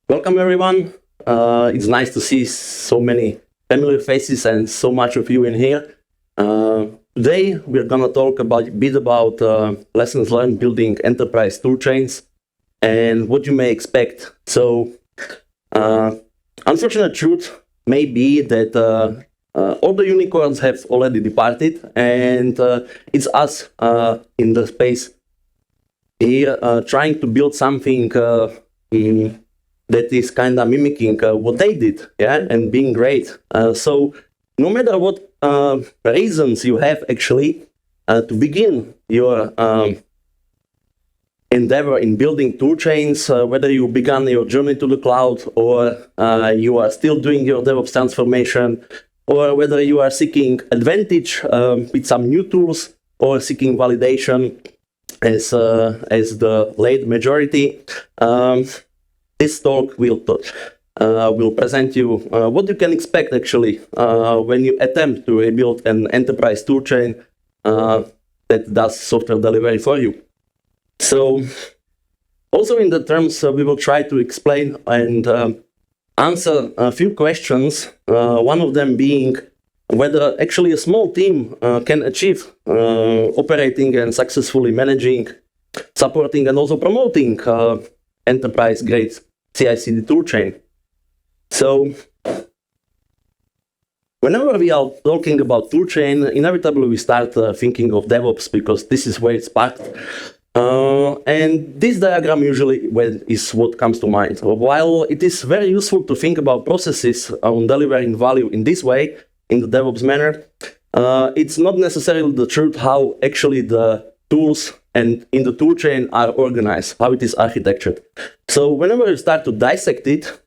Welcome everyone. It's nice to see so many familiar faces and so much of you in here. Today we're gonna talk a bit about lessons learned building enterprise toolchains and what you may expect. So, unfortunate truth may be that all the unicorns have already departed, and it's us in the space here trying to build something that is kind of mimicking what they did, yeah, and being great. So no matter what reasons you have actually to begin your endeavor in building toolchains, whether you began your journey to the cloud or you are still doing your DevOps transformation, or whether you are seeking advantage with some new tools or seeking validation as the late majority, this talk will present you what you can expect actually when you attempt to rebuild an enterprise toolchain that does software delivery for you. So, also in the terms, we will try to explain and answer a few questions. One of them being whether actually a small team can achieve operating and successfully managing, supporting, and also promoting enterprise-grade CI/CD toolchain. So, whenever we are talking about toolchain, inevitably we start thinking of DevOps because this is where it's parked. And this diagram usually is what comes to mind. While it is very useful to think about processes on delivering value in this way, in the DevOps manner, it's not necessarily the truth how actually the tools and in the toolchain are organized, how it is architectured. So whenever you start to dissect it,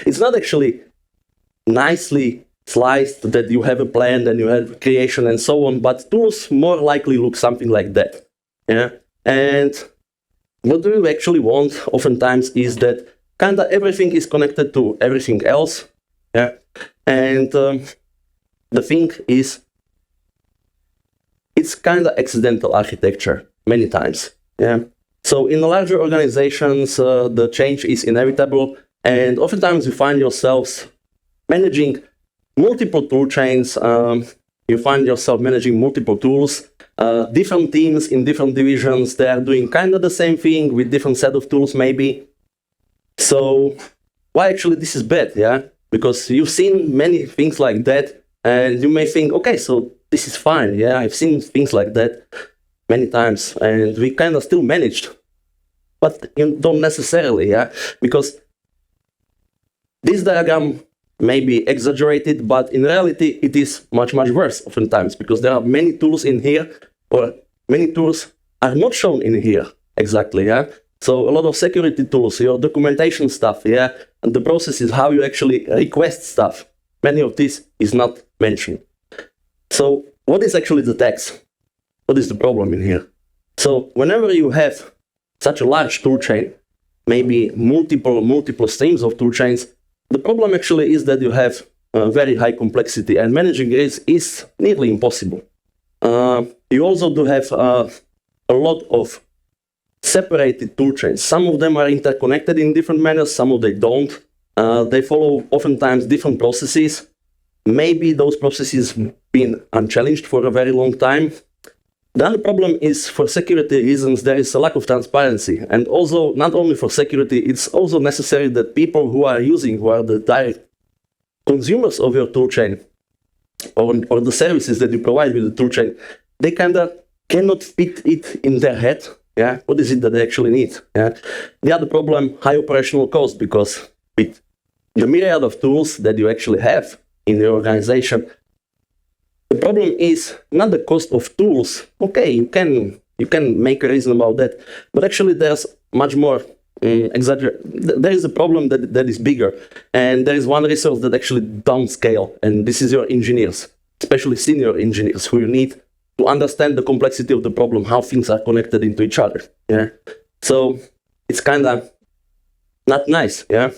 it's not actually nicely sliced that you have a plan and you have creation and so on, but tools more likely look something like that. Yeah. And what do we actually want oftentimes is that kind of everything is connected to everything else. Yeah. And the thing is, it's kind of accidental architecture many times. Yeah. So in the larger organizations, the change is inevitable, and oftentimes you find yourselves managing multiple tool chains. You find yourself managing multiple tools, different teams in different divisions. They are doing kind of the same thing with different set of tools, maybe. So why actually this is bad? Yeah, because you've seen many things like that. And you may think, okay, so this is fine. Yeah, I've seen things like that many times, and we kind of still managed. But you don't necessarily, yeah, because this diagram may be exaggerated, but in reality, it is much, much worse oftentimes, because there are many tools in here, or many tools are not shown in here exactly, yeah. So a lot of security tools, your documentation stuff, yeah, and the process is how you actually request stuff. Many of this is not mentioned. So what is actually the text? What is the problem in here? So whenever you have such a large toolchain, maybe multiple streams of toolchains, the problem actually is that you have very high complexity, and managing it is nearly impossible. You also do have a lot of separated toolchains. Some of them are interconnected in different manners, some of them don't. They follow oftentimes different processes. Maybe those processes been unchallenged for a very long time. The other problem is, for security reasons, there is a lack of transparency. And also, not only for security, it's also necessary that people who are the direct consumers of your toolchain or the services that you provide with the toolchain, they kind of cannot fit it in their head. Yeah, what is it that they actually need? Yeah. The other problem, high operational cost, because with the myriad of tools that you actually have in your organization, the problem is not the cost of tools. Okay, you can make a reason about that, but actually there's much more there is a problem that is bigger, and there is one resource that actually downscale, and this is your engineers, especially senior engineers, who you need to understand the complexity of the problem, how things are connected into each other. Yeah, so it's kind of not nice. Yeah.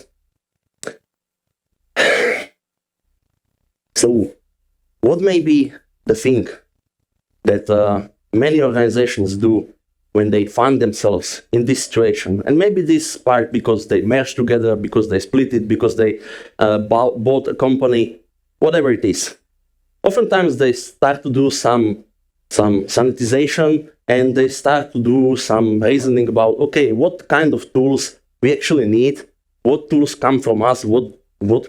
So, what may be the thing that many organizations do when they find themselves in this situation. And maybe this part because they merged together, because they split it, because they bought a company, whatever it is. Oftentimes they start to do some sanitization, and they start to do some reasoning about, okay, what kind of tools we actually need, what tools come from us,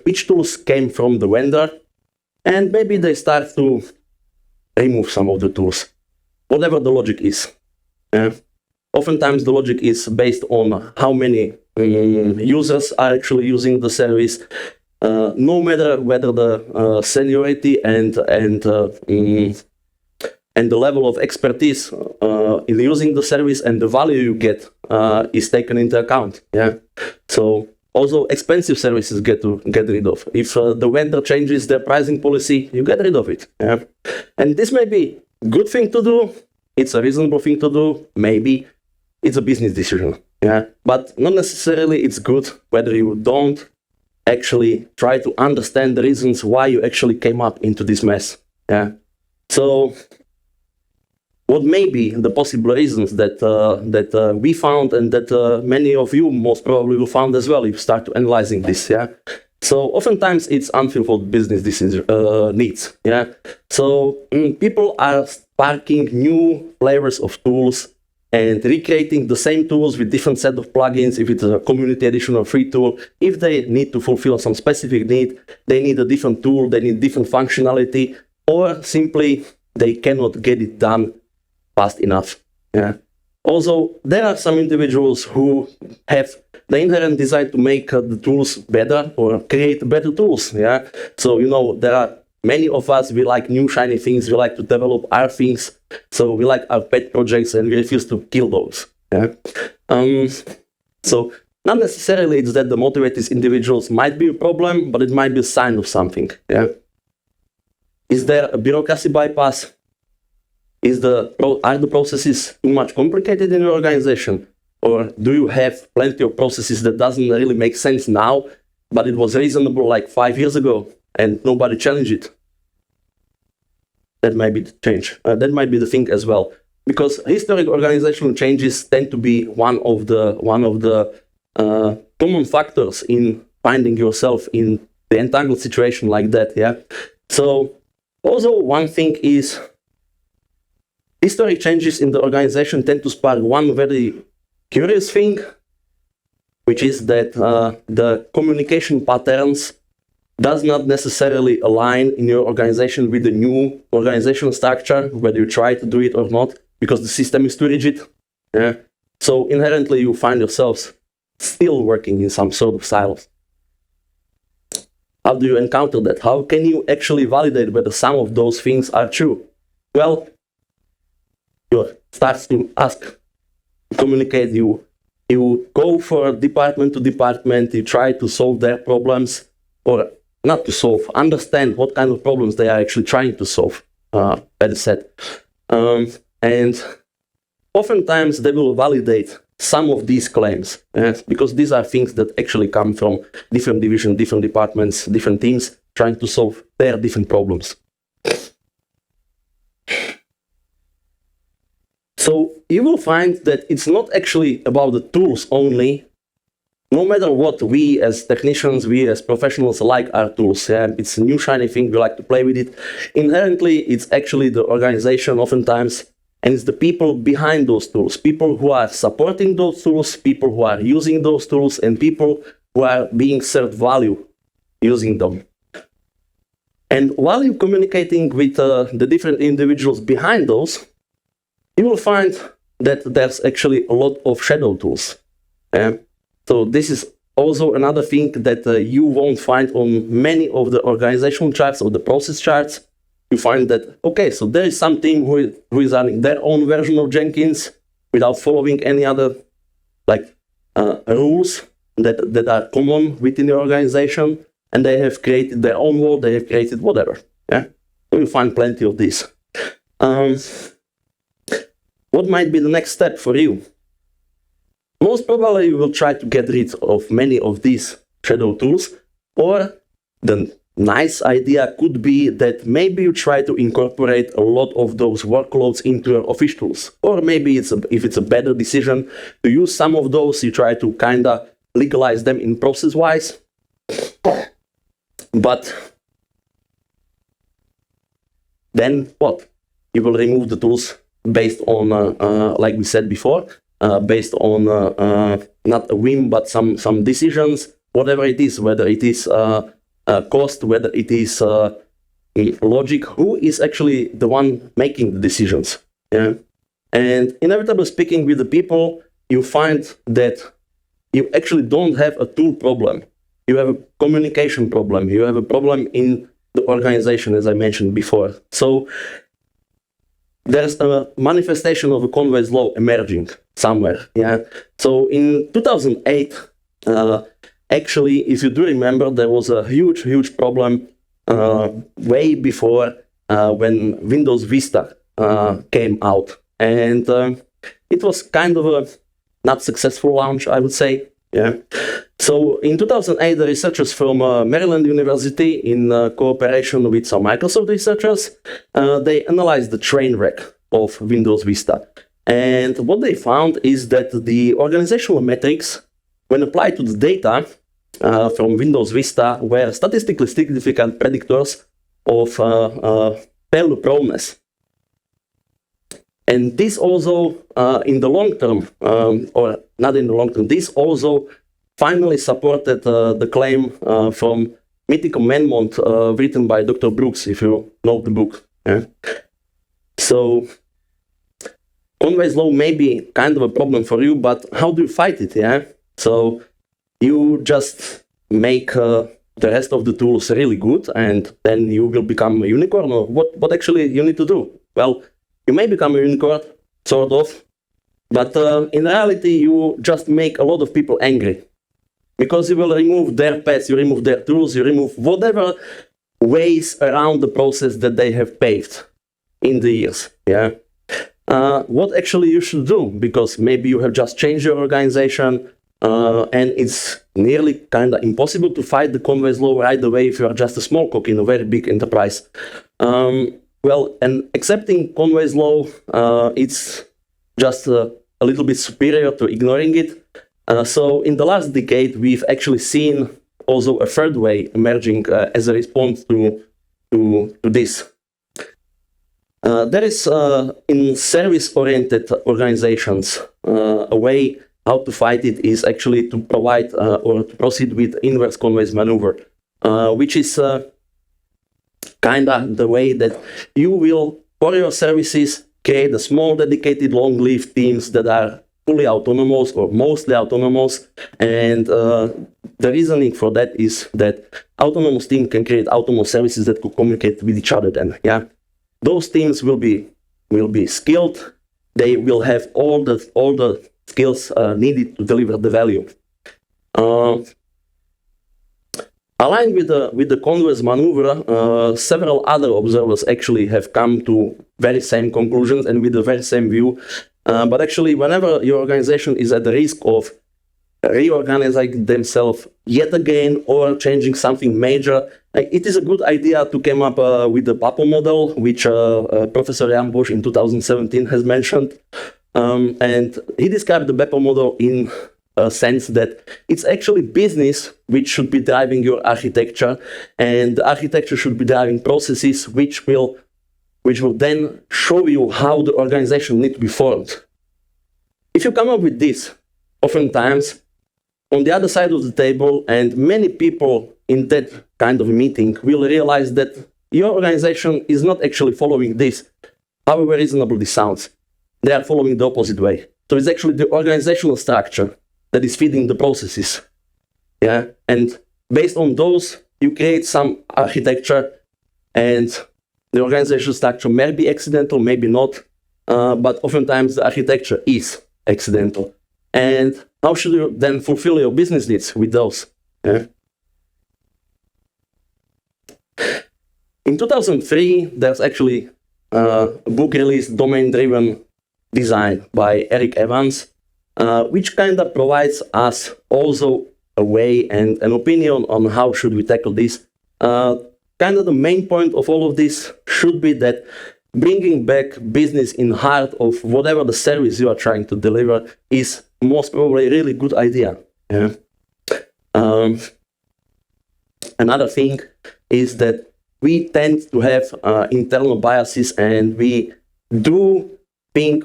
which tools came from the vendor, and maybe they start to remove some of the tools, whatever the logic is. Oftentimes the logic is based on how many users are actually using the service, no matter whether the seniority and the level of expertise in using the service and the value you get is taken into account. So also expensive services get rid of. If the vendor changes their pricing policy, you get rid of it. And this may be a good thing to do. It's a reasonable thing to do. Maybe it's a business decision. But not necessarily it's good whether you don't actually try to understand the reasons why you actually came up into this mess. So what may be the possible reasons that we found, and that many of you most probably will find as well if you start to analyzing this. So oftentimes it's unfulfilled business needs. So people are sparking new flavors of tools and recreating the same tools with different set of plugins. If it's a community edition or free tool, if they need to fulfill some specific need, they need a different tool, they need different functionality, or simply they cannot get it done fast enough. Also, there are some individuals who have the inherent desire to make the tools better or create better tools. So, there are many of us, we like new shiny things, we like to develop our things, so we like our pet projects and we refuse to kill those. So not necessarily it's that the motivated individuals might be a problem, but it might be a sign of something. Is there a bureaucracy bypass? Are the processes too much complicated in your organization? Or do you have plenty of processes that doesn't really make sense now, but it was reasonable like 5 years ago and nobody challenged it? That might be the change. That might be the thing as well, because historic organizational changes tend to be one of the common factors in finding yourself in the entangled situation like that. So also one thing is, historic changes in the organization tend to spark one very curious thing, which is that the communication patterns does not necessarily align in your organization with the new organizational structure, whether you try to do it or not, because the system is too rigid. So inherently you find yourselves still working in some sort of silos. How do you encounter that? How can you actually validate whether some of those things are true? Well, you start to ask, communicate, you go for department to department, you try to solve their problems, or not to solve, understand what kind of problems they are actually trying to solve, better said. And oftentimes they will validate some of these claims, because these are things that actually come from different divisions, different departments, different teams trying to solve their different problems. So you will find that it's not actually about the tools only. No matter what, we as technicians, we as professionals like our tools. It's a new shiny thing, we like to play with it. Inherently, it's actually the organization oftentimes, and it's the people behind those tools, people who are supporting those tools, people who are using those tools, and people who are being served value using them. And while you're communicating with the different individuals behind those, you will find that there's actually a lot of shadow tools. So this is also another thing that you won't find on many of the organizational charts or the process charts. You find that, okay, so there is some team who is running their own version of Jenkins without following any other rules that are common within the organization, and they have created their own world, they have created whatever. So you'll find plenty of this. What might be the next step for you? Most probably you will try to get rid of many of these shadow tools, or the nice idea could be that maybe you try to incorporate a lot of those workloads into your office tools. Or maybe if it's a better decision to use some of those, you try to kind of legalize them in process-wise. But then what? You will remove the tools based on, like we said before, based on not a whim, but some decisions, whatever it is, whether it is cost, whether it is logic, who is actually the one making the decisions. Yeah? And inevitably speaking with the people, you find that you actually don't have a tool problem. You have a communication problem. You have a problem in the organization, as I mentioned before. So there's a manifestation of a Conway's law emerging somewhere. Yeah. So in 2008, actually, if you do remember, there was a huge problem way before when Windows Vista came out, and it was kind of a not successful launch, I would say. Yeah. So in 2008, the researchers from Maryland University, in cooperation with some Microsoft researchers, they analyzed the train wreck of Windows Vista. And what they found is that the organizational metrics, when applied to the data from Windows Vista, were statistically significant predictors of failure proneness. And this also, in the long term, or not in the long term, this also finally supported the claim from Mythical Manmont, written by Dr. Brooks, if you know the book. Yeah? So, Conway's law may be kind of a problem for you, but how do you fight it? Yeah. So, you just make the rest of the tools really good, and then you will become a unicorn. Or what actually you need to do? Well, you may become a unicorn, sort of, but in reality, you just make a lot of people angry. Because you will remove their pets, you remove their tools, you remove whatever ways around the process that they have paved in the years. Yeah. What actually you should do? Because maybe you have just changed your organization, and it's nearly kind of impossible to fight the Conway's law right away if you are just a small cog in a very big enterprise. Well, and accepting Conway's law, it's just a little bit superior to ignoring it. So in the last decade, we've actually seen also a third way emerging as a response to this. There is, in service-oriented organizations, a way how to fight it is actually to provide or to proceed with inverse Conway's maneuver, which is kind of the way that you will, for your services, create a small, dedicated, long-lived teams that are fully autonomous or mostly autonomous, and the reasoning for that is that autonomous team can create autonomous services that could communicate with each other. Then, yeah, those teams will be skilled. They will have all the skills needed to deliver the value. Aligned with the Conway's maneuver, several other observers actually have come to very same conclusions and with the very same view. But actually, whenever your organization is at the risk of reorganizing themselves yet again or changing something major, it is a good idea to come up with the Pavel model, which Professor Jan Bosch in 2017 has mentioned. And he described the Pavel model in a sense that it's actually business which should be driving your architecture, and the architecture should be driving processes which will then show you how the organization needs to be formed. If you come up with this, oftentimes, on the other side of the table, and many people in that kind of meeting will realize that your organization is not actually following this, however reasonable this sounds. They are following the opposite way. So it's actually the organizational structure that is feeding the processes. Yeah, and based on those, you create some architecture, and the organizational structure may be accidental, maybe not, but oftentimes the architecture is accidental. And how should you then fulfill your business needs with those? Yeah. In 2003, there's actually a book released, Domain-Driven Design, by Eric Evans, which kind of provides us also a way and an opinion on how should we tackle this. kind of the main point of all of this should be that bringing back business in heart of whatever the service you are trying to deliver is most probably a really good idea. Yeah. Another thing is that we tend to have internal biases, and we do think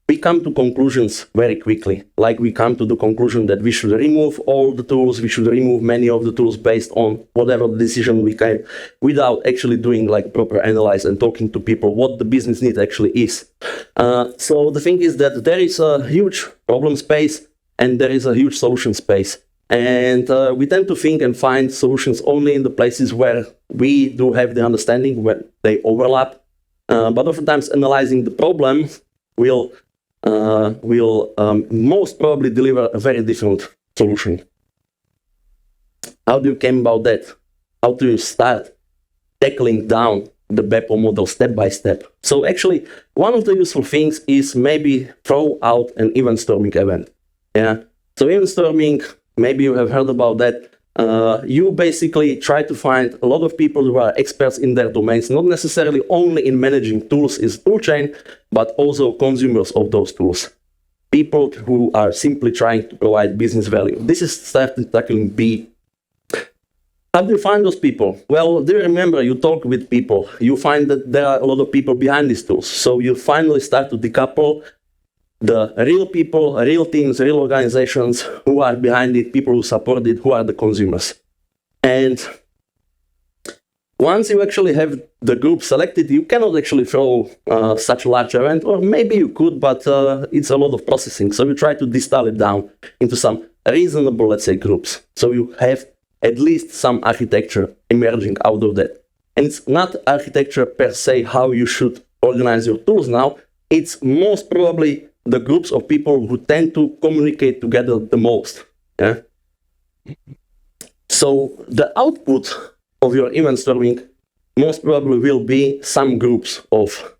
we come to conclusions very quickly. Like we come to the conclusion that we should remove all the tools, we should remove many of the tools based on whatever decision we came, without actually doing like proper analysis and talking to people what the business need actually is. So the thing is that there is a huge problem space and there is a huge solution space. And we tend to think and find solutions only in the places where we do have the understanding, where they overlap. But oftentimes analyzing the problem will most probably deliver a very different solution. How do you came about that? How do you start tackling down the BEPO model step by step? So actually, one of the useful things is maybe throw out an event storming event. Yeah. So event storming, maybe you have heard about that. You basically try to find a lot of people who are experts in their domains, not necessarily only in managing tools is toolchain, but also consumers of those tools. People who are simply trying to provide business value. This is starting tackling B. How do you find those people? Well, do you remember you talk with people? You find that there are a lot of people behind these tools. So you finally start to decouple the real people, real teams, real organizations who are behind it, people who support it, who are the consumers. And once you actually have the group selected, you cannot actually throw such a large event, or maybe you could, but it's a lot of processing. So you try to distill it down into some reasonable, let's say, groups. So you have at least some architecture emerging out of that. And it's not architecture per se how you should organize your tools now. It's most probably the groups of people who tend to communicate together the most. Yeah? So the output of your event storming most probably will be some groups of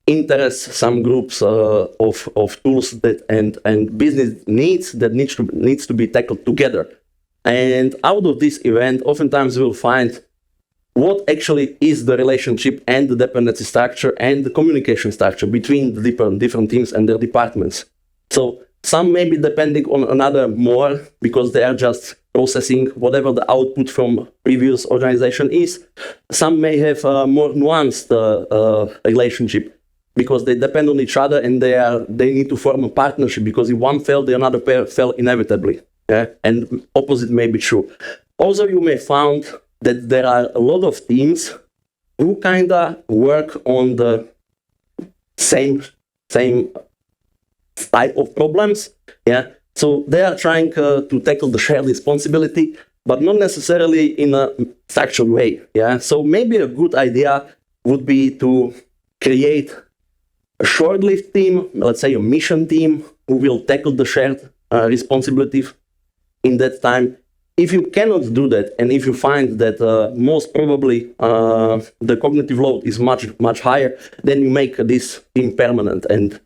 interests, some groups of tools that and business needs that needs to be tackled together. And out of this event, oftentimes we'll find what actually is the relationship and the dependency structure and the communication structure between the different teams and their departments. So some may be depending on another more because they are just processing whatever the output from previous organization is. Some may have a more nuanced relationship because they depend on each other and they need to form a partnership, because if one fell, the another pair fell inevitably. Yeah? And opposite may be true. Also, you may find that there are a lot of teams who kind of work on the same type of problems. Yeah. So they are trying to tackle the shared responsibility, but not necessarily in a structured way. Yeah. So maybe a good idea would be to create a short-lived team, let's say a mission team, who will tackle the shared responsibility in that time. If you cannot do that, and if you find that most probably the cognitive load is much higher, then you make this team permanent and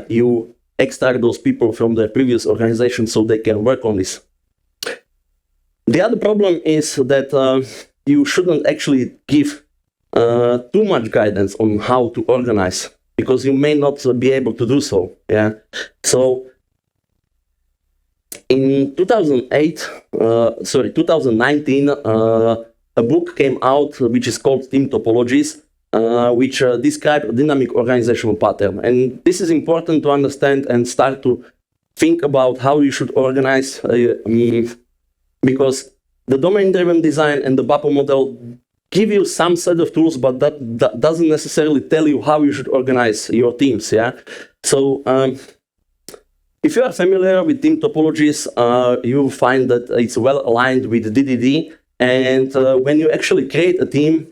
you extract those people from their previous organization so they can work on this. The other problem is that you shouldn't actually give too much guidance on how to organize, because you may not be able to do so. Yeah. So in 2019, a book came out which is called Team Topologies, which describe a dynamic organizational pattern. And this is important to understand and start to think about how you should organize, because the domain-driven design and the BAPO model give you some set of tools, but that doesn't necessarily tell you how you should organize your teams. Yeah. So if you are familiar with team topologies, you will find that it's well aligned with DDD. And when you actually create a team,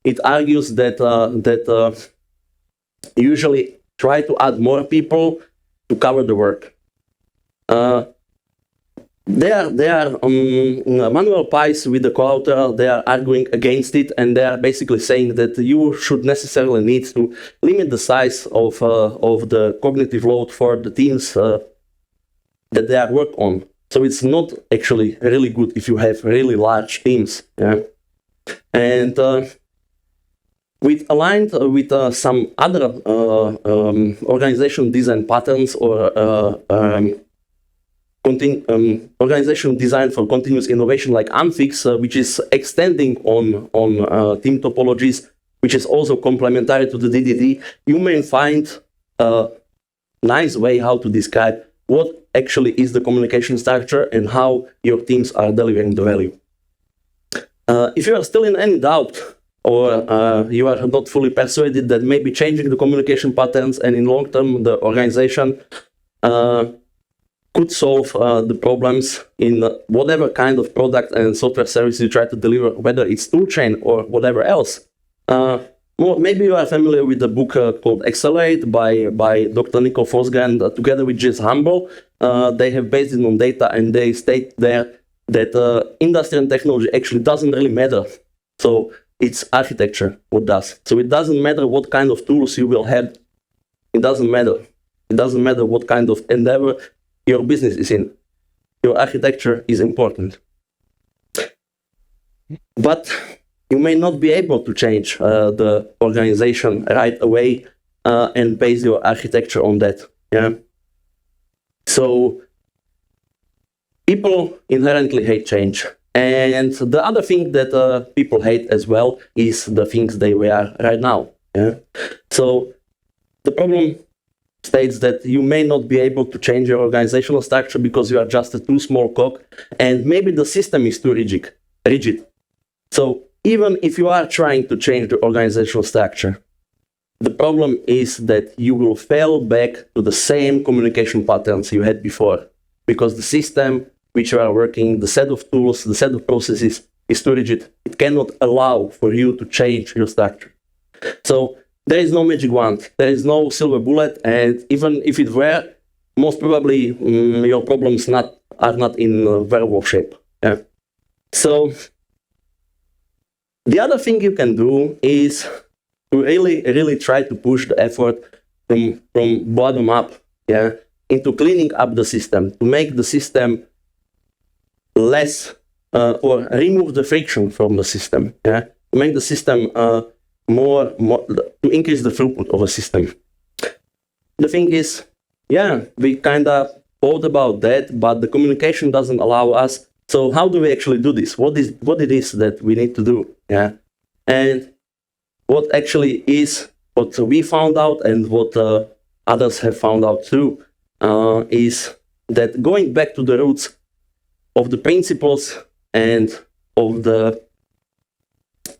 it argues that you usually try to add more people to cover the work. They are Manuel Pais with the co-author, they are arguing against it, and they are basically saying that you should necessarily need to limit the size of the cognitive load for the teams that they are work on. So it's not actually really good if you have really large teams. Yeah? And with aligned with some other organizational design patterns or organizational design for continuous innovation like Amfix, which is extending on team topologies, which is also complementary to the DDD, you may find a nice way how to describe what actually is the communication structure and how your teams are delivering the value. If you are still in any doubt, or you are not fully persuaded that maybe changing the communication patterns and in long term the organization could solve the problems in whatever kind of product and software service you try to deliver, whether it's Toolchain or whatever else. Well, maybe you are familiar with the book called Accelerate by Dr. Nicole Forsgren together with Jess Humble. They have based it on data, and they state there that industry and technology actually doesn't really matter. So it's architecture what does. So it doesn't matter what kind of tools you will have. It doesn't matter. It doesn't matter what kind of endeavor your business is in. Your architecture is important. But you may not be able to change the organization right away and base your architecture on that. Yeah. So people inherently hate change. And the other thing that people hate as well is the things they wear right now. Yeah. So the problem states that you may not be able to change your organizational structure because you are just a too small cog, and maybe the system is too rigid. So even if you are trying to change the organizational structure, the problem is that you will fall back to the same communication patterns you had before, because the system which you are working, the set of tools, the set of processes is too rigid. It cannot allow for you to change your structure. So there is no magic wand, there is no silver bullet, and even if it were, most probably your problems are not in very well shape. Yeah. So the other thing you can do is to really try to push the effort from bottom up, yeah, into cleaning up the system, to make the system less or remove the friction from the system, yeah, to make the system more to increase the throughput of a system. The thing is, yeah, we kind of thought about that, but the communication doesn't allow us. So how do we actually do this? What it is that we need to do? Yeah, and what actually is what we found out and what others have found out too is that going back to the roots of the principles and of the,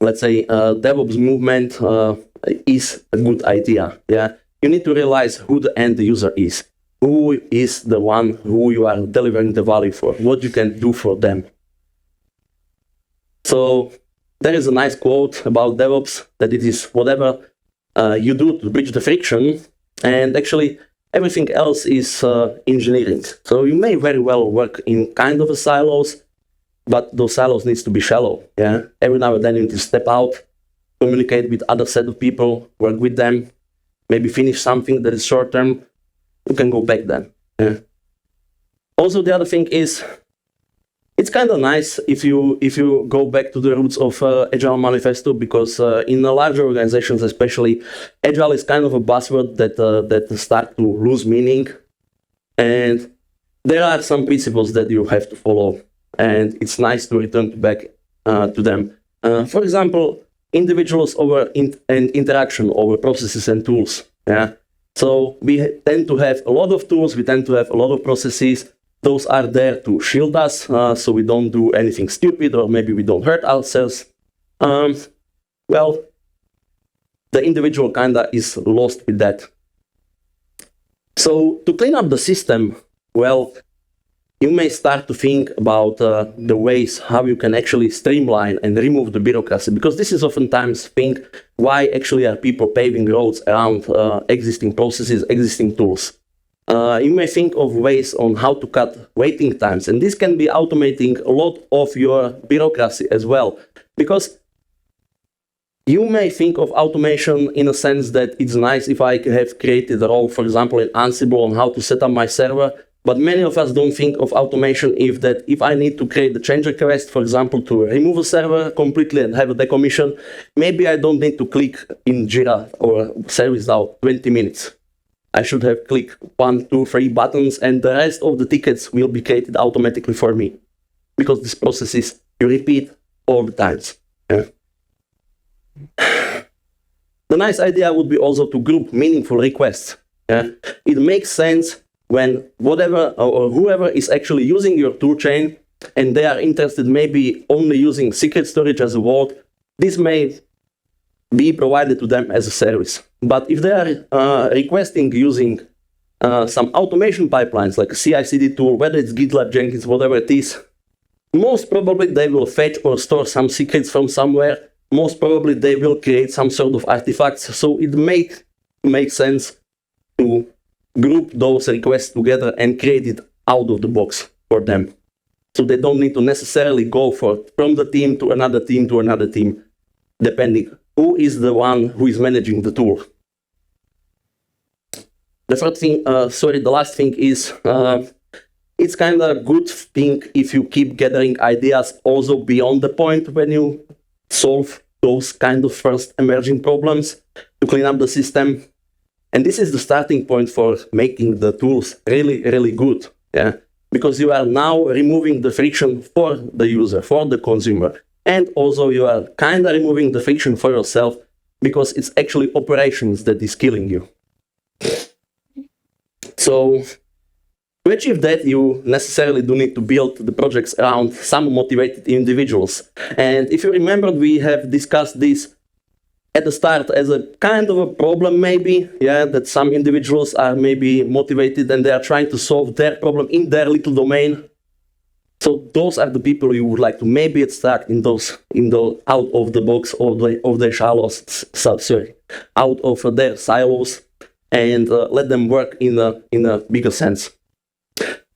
let's say, DevOps movement is a good idea. Yeah, you need to realize who the end user is. Who is the one who you are delivering the value for? What you can do for them. So there is a nice quote about DevOps that it is whatever you do to bridge the friction, and actually everything else is engineering. So you may very well work in kind of a silos, but those silos needs to be shallow. Yeah, every now and then you need to step out, communicate with other set of people, work with them, maybe finish something that is short term. You can go back then. Yeah. Also, the other thing is, it's kind of nice if you go back to the roots of Agile Manifesto, because in the larger organizations, especially, Agile is kind of a buzzword that start to lose meaning, and there are some principles that you have to follow, and it's nice to return back to them. For example, individuals over and interaction over processes and tools. Yeah. So we tend to have a lot of tools, we tend to have a lot of processes. Those are there to shield us, so we don't do anything stupid, or maybe we don't hurt ourselves. Well, the individual kinda is lost with that. So to clean up the system, well, you may start to think about the ways how you can actually streamline and remove the bureaucracy, because this is oftentimes thing why actually are people paving roads around existing processes, existing tools. You may think of ways on how to cut waiting times, and this can be automating a lot of your bureaucracy as well, because you may think of automation in a sense that it's nice if I have created a role, for example, in Ansible on how to set up my server, But many of us don't think of automation if I need to create a change request, for example, to remove a server completely and have a decommission, maybe I don't need to click in Jira or ServiceNow 20 minutes. I should have clicked 1, 2, 3 buttons, and the rest of the tickets will be created automatically for me. Because this process is you repeat all the times. Yeah. The nice idea would be also to group meaningful requests. Yeah. It makes sense when whatever or whoever is actually using your toolchain and they are interested maybe only using secret storage as a vault, this may be provided to them as a service. But if they are requesting using some automation pipelines like a CI/CD tool, whether it's GitLab, Jenkins, whatever it is, most probably they will fetch or store some secrets from somewhere. Most probably they will create some sort of artifacts. So it makes sense to group those requests together and create it out of the box for them. So they don't need to necessarily go from the team to another team to another team, depending who is the one who is managing the tool. The last thing is, it's kind of a good thing if you keep gathering ideas also beyond the point when you solve those kind of first emerging problems to clean up the system. And this is the starting point for making the tools really, really good. Yeah? Because you are now removing the friction for the user, for the consumer. And also you are kind of removing the friction for yourself because it's actually operations that is killing you. So to achieve that, you necessarily do need to build the projects around some motivated individuals. And if you remember, we have discussed this at the start as a kind of a problem maybe, yeah, that some individuals are maybe motivated and they are trying to solve their problem in their little domain. So those are the people you would like to maybe extract out of the box of their silos, out of their silos, and let them work in a bigger sense.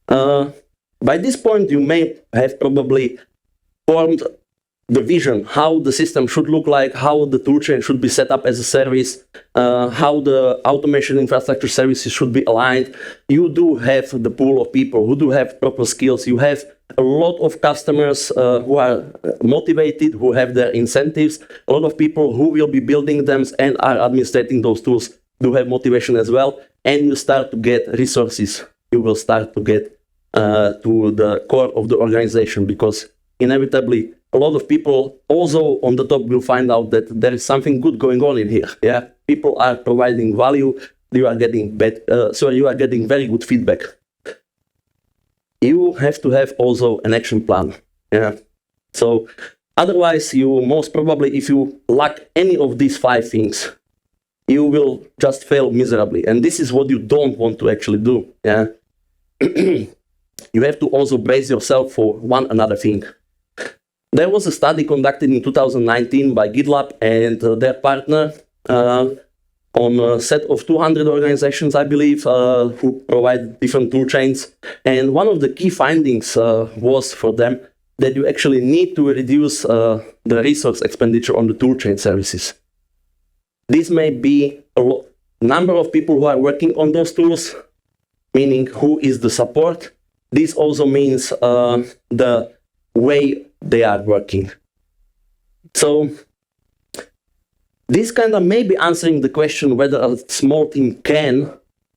By this point, you may have probably formed the vision, how the system should look like, how the toolchain should be set up as a service, how the automation infrastructure services should be aligned. You do have the pool of people who do have proper skills. You have a lot of customers who are motivated, who have their incentives. A lot of people who will be building them and are administrating those tools do have motivation as well. And you start to get resources. You will start to get to the core of the organization, because inevitably a lot of people also on the top will find out that there is something good going on in here. Yeah, people are providing value. You are getting you are getting very good feedback. You have to have also an action plan. Yeah, so otherwise you most probably, if you lack any of these 5 things, you will just fail miserably. And this is what you don't want to actually do. Yeah. You have to also brace yourself for one another thing. There was a study conducted in 2019 by GitLab and their partner on a set of 200 organizations, I believe, who provide different tool chains. And one of the key findings was for them that you actually need to reduce the resource expenditure on the tool chain services. This may be a number of people who are working on those tools, meaning who is the support. This also means the way they are working. So this kind of may be answering the question whether a small team can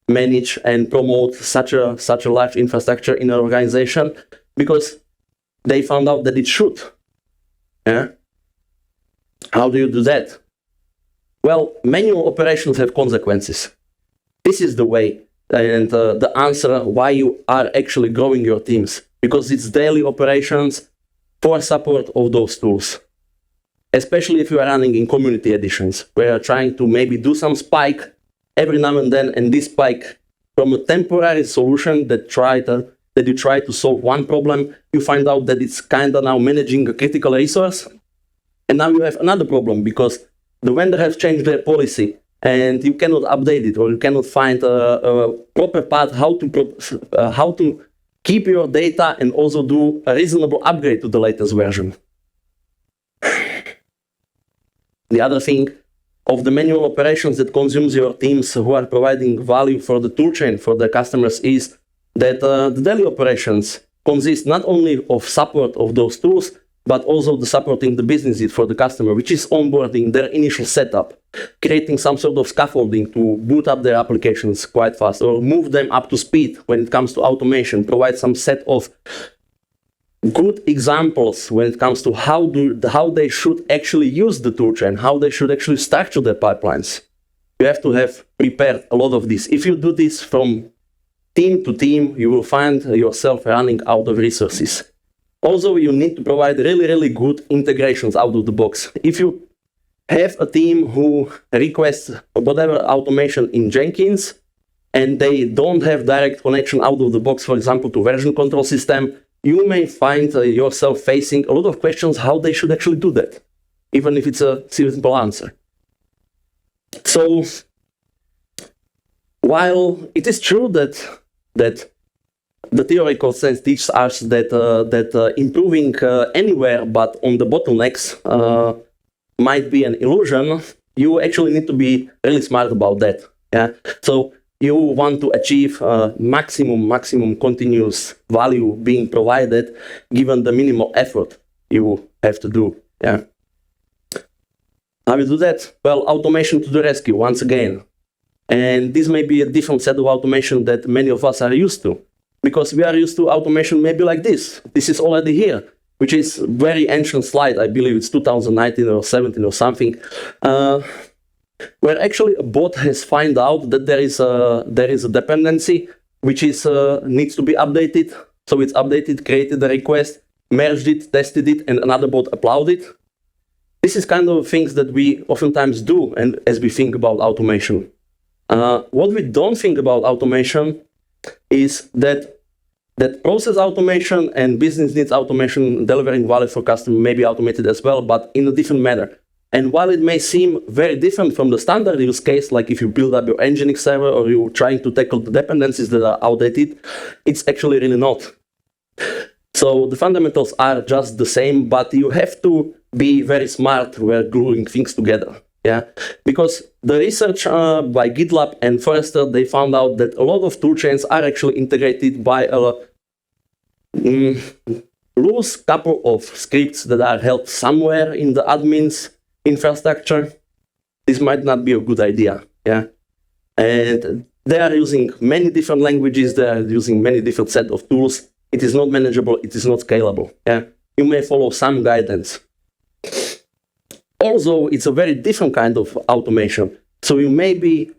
manage and promote such a large infrastructure in an organization, because they found out that it should. Yeah? How do you do that? Well, manual operations have consequences. This is the way. And the answer why you are actually growing your teams, because it's daily operations for support of those tools. Especially if you are running in community editions, where you're trying to maybe do some spike every now and then, and this spike from a temporary solution that you try to solve one problem, you find out that it's kind of now managing a critical resource. And now you have another problem, because the vendor has changed their policy, and you cannot update it, or you cannot find a proper path how to keep your data and also do a reasonable upgrade to the latest version. The other thing of the manual operations that consumes your teams who are providing value for the toolchain for the customers is that the daily operations consist not only of support of those tools, but also the supporting the business need for the customer, which is onboarding their initial setup, creating some sort of scaffolding to boot up their applications quite fast, or move them up to speed when it comes to automation, provide some set of good examples when it comes to how they should actually use the toolchain, how they should actually structure their pipelines. You have to have prepared a lot of this. If you do this from team to team, you will find yourself running out of resources. Also, you need to provide really, really good integrations out of the box. If you have a team who requests whatever automation in Jenkins, and they don't have direct connection out of the box, for example, to version control system, you may find yourself facing a lot of questions how they should actually do that, even if it's a simple answer. So, while it is true that the theoretical sense teaches us that improving anywhere but on the bottlenecks might be an illusion, you actually need to be really smart about that. Yeah. So you want to achieve maximum continuous value being provided, given the minimal effort you have to do. Yeah. How we do that? Well, automation to the rescue once again. And this may be a different set of automation that many of us are used to, because we are used to automation maybe like this. This is already here, which is a very ancient slide. I believe it's 2019 or 17 or something, where actually a bot has found out that there is a dependency which is needs to be updated. So it's updated, created a request, merged it, tested it, and another bot applied it. This is kind of things that we oftentimes do, and as we think about automation. What we don't think about automation is that process automation and business needs automation, delivering value for customer, may be automated as well, but in a different manner. And while it may seem very different from the standard use case, like if you build up your Nginx server or you're trying to tackle the dependencies that are outdated, it's actually really not. So the fundamentals are just the same, but you have to be very smart when gluing things together. Yeah, because the research by GitLab and Forrester, they found out that a lot of toolchains are actually integrated by a loose couple of scripts that are held somewhere in the admin's infrastructure. This might not be a good idea. Yeah, and they are using many different languages. They are using many different set of tools. It is not manageable. It is not scalable. Yeah, you may follow some guidance. Also, it's a very different kind of automation. So you may be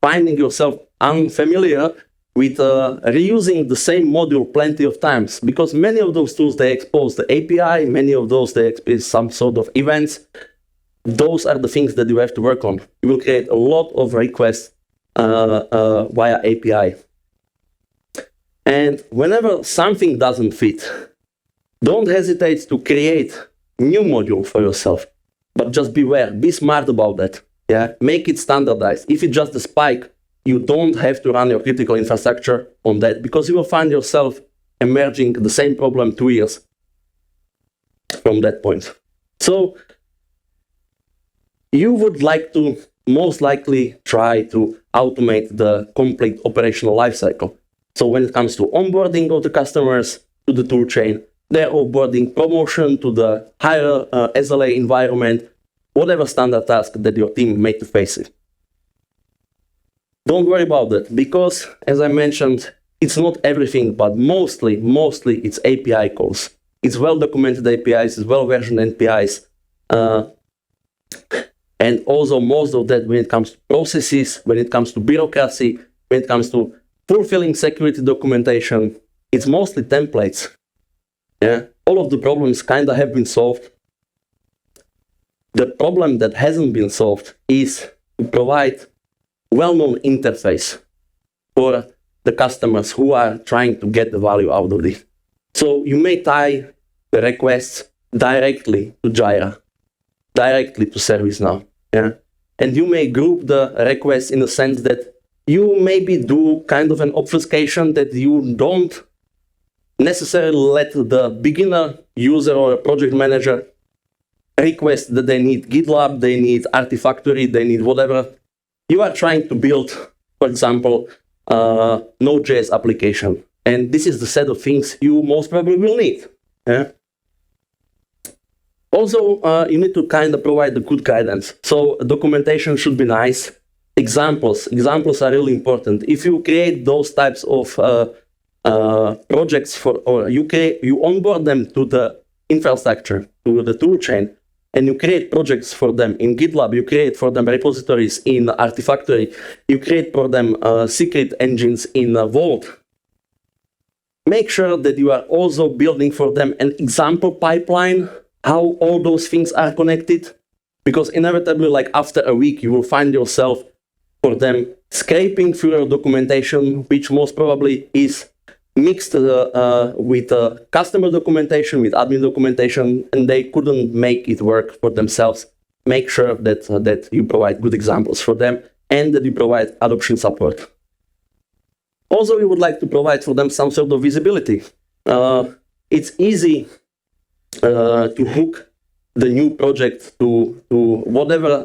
finding yourself unfamiliar with reusing the same module plenty of times, because many of those tools, they expose the API, many of those, they expose some sort of events. Those are the things that you have to work on. You will create a lot of requests via API. And whenever something doesn't fit, don't hesitate to create new module for yourself, but just beware, be smart about that. Yeah, make it standardized. If it's just a spike, you don't have to run your critical infrastructure on that, because you will find yourself emerging the same problem 2 years from that point. So you would like to most likely try to automate the complete operational lifecycle. So when it comes to onboarding of the customers to the toolchain, their onboarding, promotion to the higher SLA environment, whatever standard task that your team may face it. Don't worry about that, because, as I mentioned, it's not everything, but mostly it's API calls. It's well-documented APIs, it's well-versioned APIs, and also most of that when it comes to processes, when it comes to bureaucracy, when it comes to fulfilling security documentation, it's mostly templates. Yeah, all of the problems kind of have been solved. The problem that hasn't been solved is to provide well-known interface for the customers who are trying to get the value out of it. So you may tie the requests directly to Jira, directly to ServiceNow. Yeah, and you may group the requests in the sense that you maybe do kind of an obfuscation that you don't necessarily let the beginner user or a project manager request that they need GitLab, they need Artifactory, they need whatever. You are trying to build, for example, Node.js application. And this is the set of things you most probably will need. Yeah? Also, you need to kind of provide the good guidance. So documentation should be nice. Examples are really important. If you create those types of projects or you onboard them to the infrastructure, to the toolchain, and you create projects for them in GitLab, you create for them repositories in Artifactory, you create for them secret engines in Vault. Make sure that you are also building for them an example pipeline, how all those things are connected, because inevitably, like after a week, you will find yourself for them scraping through your documentation, which most probably is mixed with customer documentation, with admin documentation, and they couldn't make it work for themselves. Make sure that you provide good examples for them and that you provide adoption support. Also, we would like to provide for them some sort of visibility. It's easy to hook the new project to whatever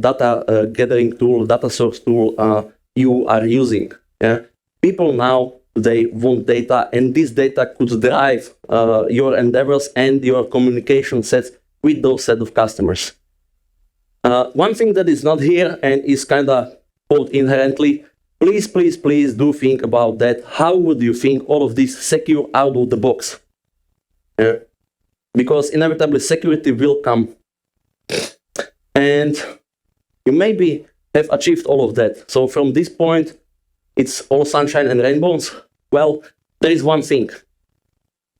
data gathering tool, data source tool you are using. Yeah? People now, they want data, and this data could drive your endeavors and your communication sets with those set of customers. One thing that is not here and is kind of called inherently, please do think about that. How would you think all of this secure out of the box? Because inevitably security will come. And you maybe have achieved all of that. So from this point, it's all sunshine and rainbows. Well, there is one thing.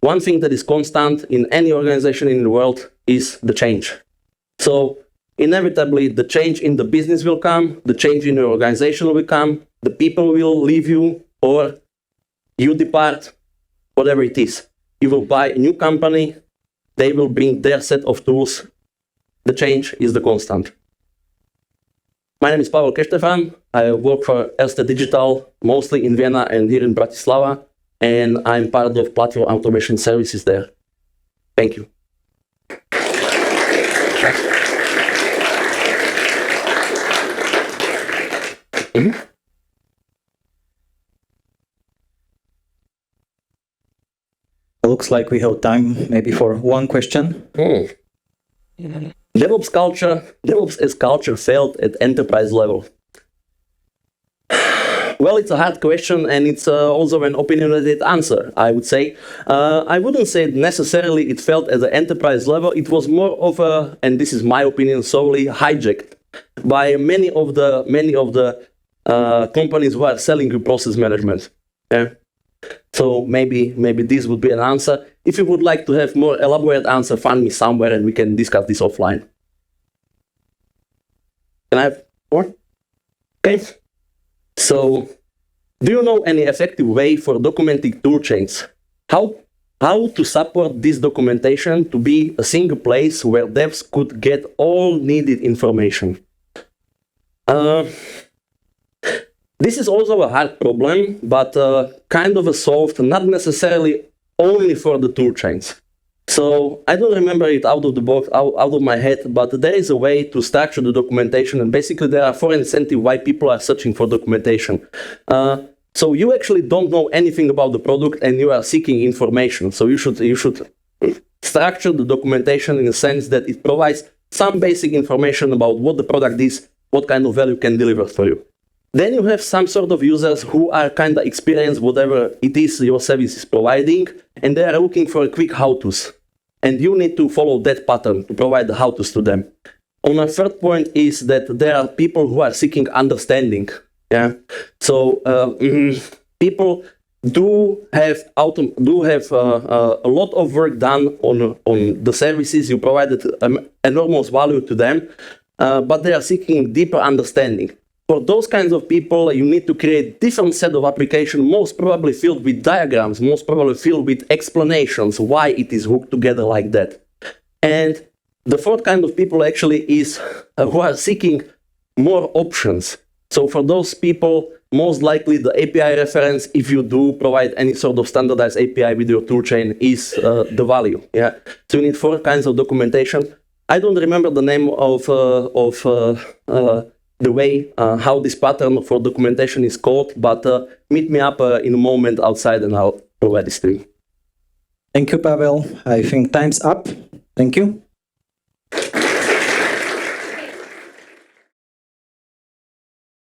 One thing that is constant in any organization in the world is the change. So inevitably, the change in the business will come, the change in your organization will come, the people will leave you, or you depart, whatever it is. You will buy a new company, they will bring their set of tools. The change is the constant. My name is Pavel Kestefran. I work for Erste Digital, mostly in Vienna and here in Bratislava, and I'm part of platform automation services there. Thank you. Mm-hmm. Looks like we have time maybe for one question. DevOps as culture failed at enterprise level. Well, it's a hard question, and it's also an opinionated answer, I would say. I wouldn't say necessarily it failed at the enterprise level. It was more of a, and this is my opinion, solely hijacked by many of the companies who are selling you process management. Yeah. So maybe this would be an answer. If you would like to have more elaborate answer, find me somewhere and we can discuss this offline. Can I have more? Okay. So, do you know any effective way for documenting toolchains? How to support this documentation to be a single place where devs could get all needed information? This is also a hard problem, but kind of solved, not necessarily only for the toolchains. So I don't remember it out of the box, out of my head, but there is a way to structure the documentation, and basically there are 4 incentives why people are searching for documentation. So you actually don't know anything about the product and you are seeking information. So you should structure the documentation in a sense that it provides some basic information about what the product is, what kind of value can deliver for you. Then you have some sort of users who are kind of experienced whatever it is your service is providing, and they are looking for quick how-tos. And you need to follow that pattern to provide the how-tos to them. On a third point is that there are people who are seeking understanding. Yeah. So people do have a lot of work done on the services you provided, enormous value to them, but they are seeking deeper understanding. For those kinds of people, you need to create different set of applications, most probably filled with diagrams, most probably filled with explanations why it is hooked together like that. And the fourth kind of people actually is who are seeking more options. So for those people, most likely the API reference, if you do provide any sort of standardized API with your toolchain, is the value. Yeah. So you need 4 kinds of documentation. I don't remember the name of the way how this pattern for documentation is called, but meet me up in a moment outside and I'll provide this to you. Thank you, Pavel. I think time's up. Thank you.